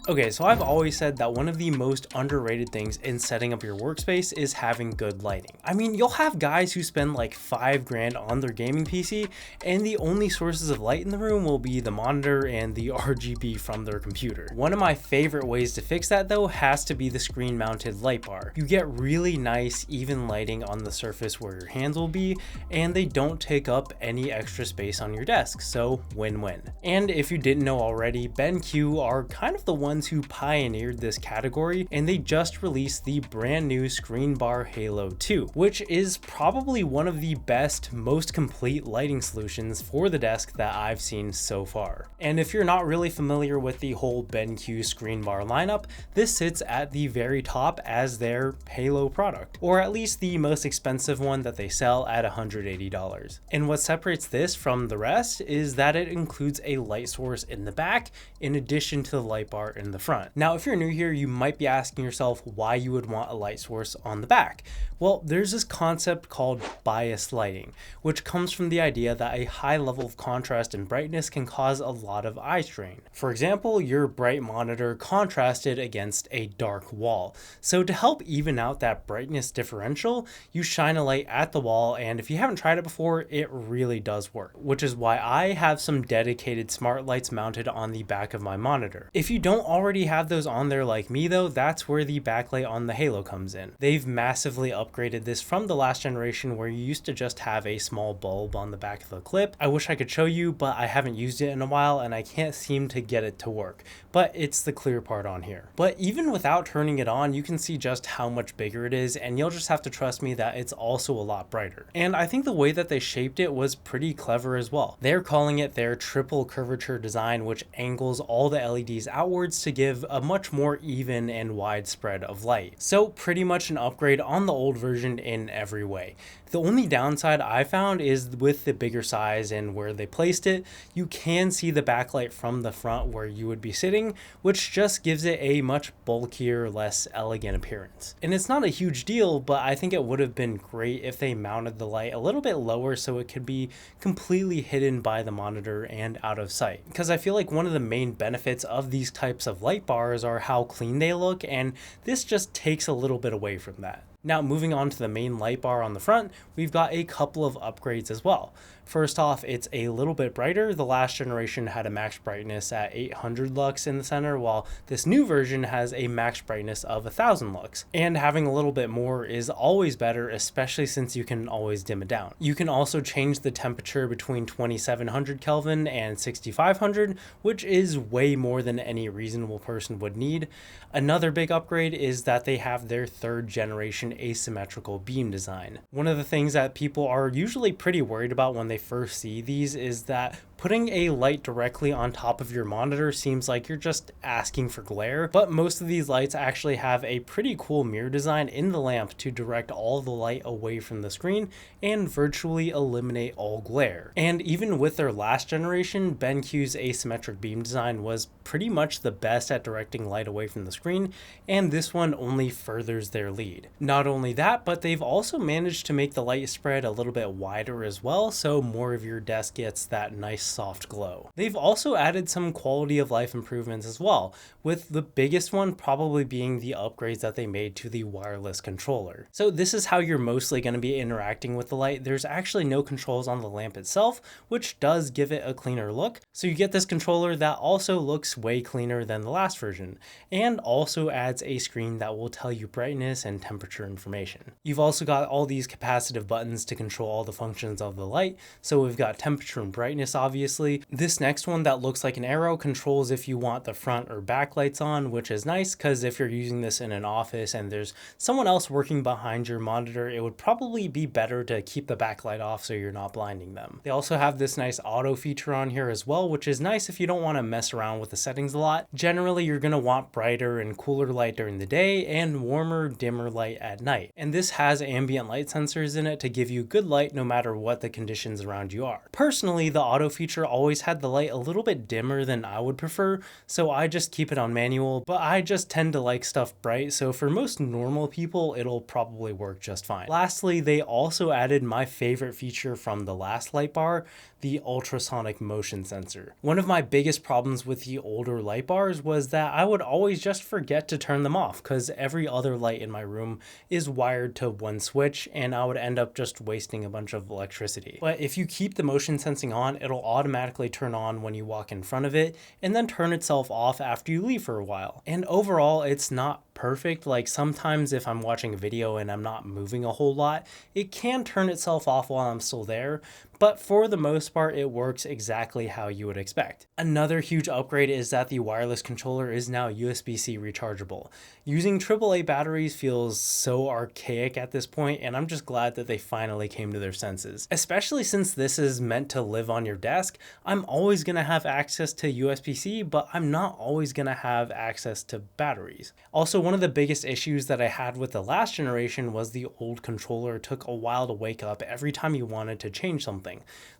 Okay, so I've always said that one of the most underrated things in setting up your workspace is having good lighting. I mean, you'll have guys who spend like 5 grand on their gaming PC, and the only sources of light in the room will be the monitor and the RGB from their computer. One of my favorite ways to fix that though has to be the screen mounted light bar. You get really nice, even lighting on the surface where your hands will be, and they don't take up any extra space on your desk, so win-win. And if you didn't know already, BenQ are kind of the ones who pioneered this category, and they just released the brand new ScreenBar Halo 2, which is probably one of the best, most complete lighting solutions for the desk that I've seen so far. And if you're not really familiar with the whole BenQ ScreenBar lineup, this sits at the very top as their Halo product, or at least the most expensive one that they sell at $180. And what separates this from the rest is that it includes a light source in the back in addition to the light bar in the front. Now, if you're new here, you might be asking yourself why you would want a light source on the back. Well, there's this concept called biased lighting, which comes from the idea that a high level of contrast and brightness can cause a lot of eye strain. For example, your bright monitor contrasted against a dark wall. So to help even out that brightness differential, you shine a light at the wall, and if you haven't tried it before, it really does work, which is why I have some dedicated smart lights mounted on the back of my monitor. If you don't already have those on there like me though, that's where the backlight on the Halo comes in. They've massively upgraded this from the last generation where you used to just have a small bulb on the back of the clip. I wish I could show you, but I haven't used it in a while and I can't seem to get it to work, but it's the clear part on here. But even without turning it on, you can see just how much bigger it is, and you'll just have to trust me that it's also a lot brighter. And I think the way that they shaped it was pretty clever as well. They're calling it their triple curvature design, which angles all the LEDs outwards to give a much more even and wide spread of light. So pretty much an upgrade on the old version in every way. The only downside I found is with the bigger size and where they placed it, you can see the backlight from the front where you would be sitting, which just gives it a much bulkier, less elegant appearance. And it's not a huge deal, but I think it would have been great if they mounted the light a little bit lower so it could be completely hidden by the monitor and out of sight. Because I feel like one of the main benefits of these types of light bars are how clean they look, and this just takes a little bit away from that. Now, moving on to the main light bar on the front, we've got a couple of upgrades as well. First off, it's a little bit brighter. The last generation had a max brightness at 800 lux in the center, while this new version has a max brightness of 1000 lux. And having a little bit more is always better, especially since you can always dim it down. You can also change the temperature between 2700 Kelvin and 6500, which is way more than any reasonable person would need. Another big upgrade is that they have their 3rd generation asymmetrical beam design. One of the things that people are usually pretty worried about when they first see these is that putting a light directly on top of your monitor seems like you're just asking for glare, but most of these lights actually have a pretty cool mirror design in the lamp to direct all the light away from the screen and virtually eliminate all glare. And even with their last generation, BenQ's asymmetric beam design was pretty much the best at directing light away from the screen, and this one only furthers their lead. Not only that, but they've also managed to make the light spread a little bit wider as well, so more of your desk gets that nice soft glow. They've also added some quality of life improvements as well, with the biggest one probably being the upgrades that they made to the wireless controller. So this is how you're mostly going to be interacting with the light. There's actually no controls on the lamp itself, which does give it a cleaner look. So you get this controller that also looks way cleaner than the last version, and also adds a screen that will tell you brightness and temperature information. You've also got all these capacitive buttons to control all the functions of the light. So we've got temperature and brightness, obviously. This next one that looks like an arrow controls if you want the front or back lights on, which is nice because if you're using this in an office and there's someone else working behind your monitor, it would probably be better to keep the backlight off so you're not blinding them. They also have this nice auto feature on here as well, which is nice if you don't want to mess around with the settings a lot. Generally, you're going to want brighter and cooler light during the day and warmer, dimmer light at night. And this has ambient light sensors in it to give you good light no matter what the conditions around you are. Personally, the auto feature feature always had the light a little bit dimmer than I would prefer, so I just keep it on manual, but I just tend to like stuff bright, so for most normal people, it'll probably work just fine. Lastly, they also added my favorite feature from the last light bar, the ultrasonic motion sensor. One of my biggest problems with the older light bars was that I would always just forget to turn them off because every other light in my room is wired to one switch and I would end up just wasting a bunch of electricity. But if you keep the motion sensing on, it'll automatically turn on when you walk in front of it and then turn itself off after you leave for a while. And overall, it's not perfect. Like sometimes if I'm watching a video and I'm not moving a whole lot, it can turn itself off while I'm still there, but for the most part, it works exactly how you would expect. Another huge upgrade is that the wireless controller is now USB-C rechargeable. Using AAA batteries feels so archaic at this point, and I'm just glad that they finally came to their senses. Especially since this is meant to live on your desk, I'm always gonna have access to USB-C, but I'm not always gonna have access to batteries. Also, one of the biggest issues that I had with the last generation was the old controller took a while to wake up every time you wanted to change something.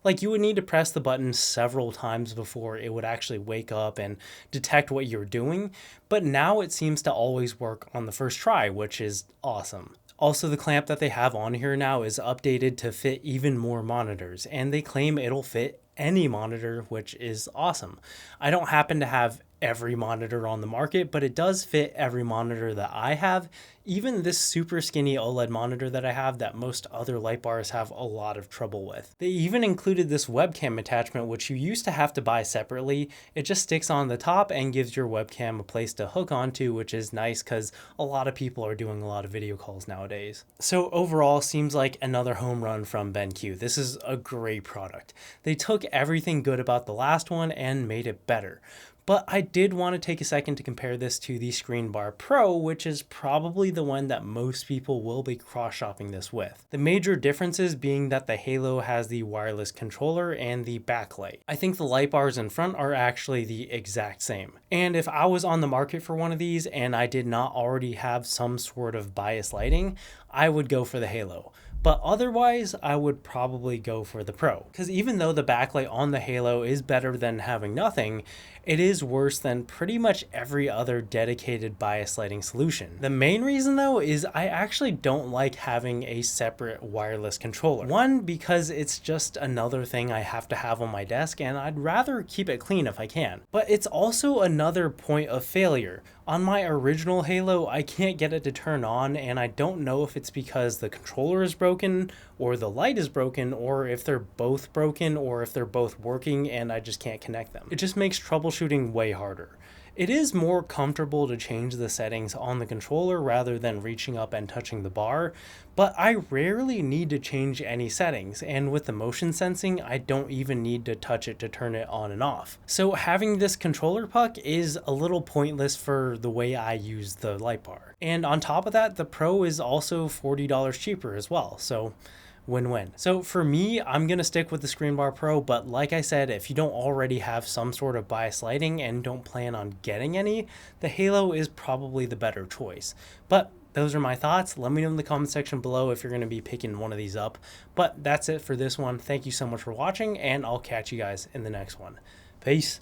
Like you would need to press the button several times before it would actually wake up and detect what you're doing, but now it seems to always work on the first try, which is awesome. Also, the clamp that they have on here now is updated to fit even more monitors, and they claim it'll fit any monitor, which is awesome. I don't happen to have every monitor on the market, but it does fit every monitor that I have, even this super skinny OLED monitor that I have that most other light bars have a lot of trouble with. They even included this webcam attachment, which you used to have to buy separately. It just sticks on the top and gives your webcam a place to hook onto, which is nice because a lot of people are doing a lot of video calls nowadays. So overall, seems like another home run from BenQ. This is a great product. They took everything good about the last one and made it better. But I did want to take a second to compare this to the ScreenBar Pro, which is probably the one that most people will be cross-shopping this with. The major differences being that the Halo has the wireless controller and the backlight. I think the light bars in front are actually the exact same. And if I was on the market for one of these and I did not already have some sort of bias lighting, I would go for the Halo. But otherwise, I would probably go for the Pro. Because even though the backlight on the Halo is better than having nothing, it is worse than pretty much every other dedicated bias lighting solution. The main reason though is I actually don't like having a separate wireless controller. One, because it's just another thing I have to have on my desk and I'd rather keep it clean if I can. But it's also another point of failure. On my original Halo, I can't get it to turn on, and I don't know if it's because the controller is broken or the light is broken, or if they're both broken, or if they're both working and I just can't connect them. It just makes troubleshooting way harder. It is more comfortable to change the settings on the controller rather than reaching up and touching the bar, but I rarely need to change any settings, and with the motion sensing, I don't even need to touch it to turn it on and off. So having this controller puck is a little pointless for the way I use the light bar. And on top of that, the Pro is also $40 cheaper as well, so win-win. So for me, I'm gonna stick with the ScreenBar Pro, but like I said, if you don't already have some sort of bias lighting and don't plan on getting any, the Halo is probably the better choice. But those are my thoughts. Let me know in the comment section below if you're gonna be picking one of these up. But that's it for this one. Thank you so much for watching, and I'll catch you guys in the next one. Peace.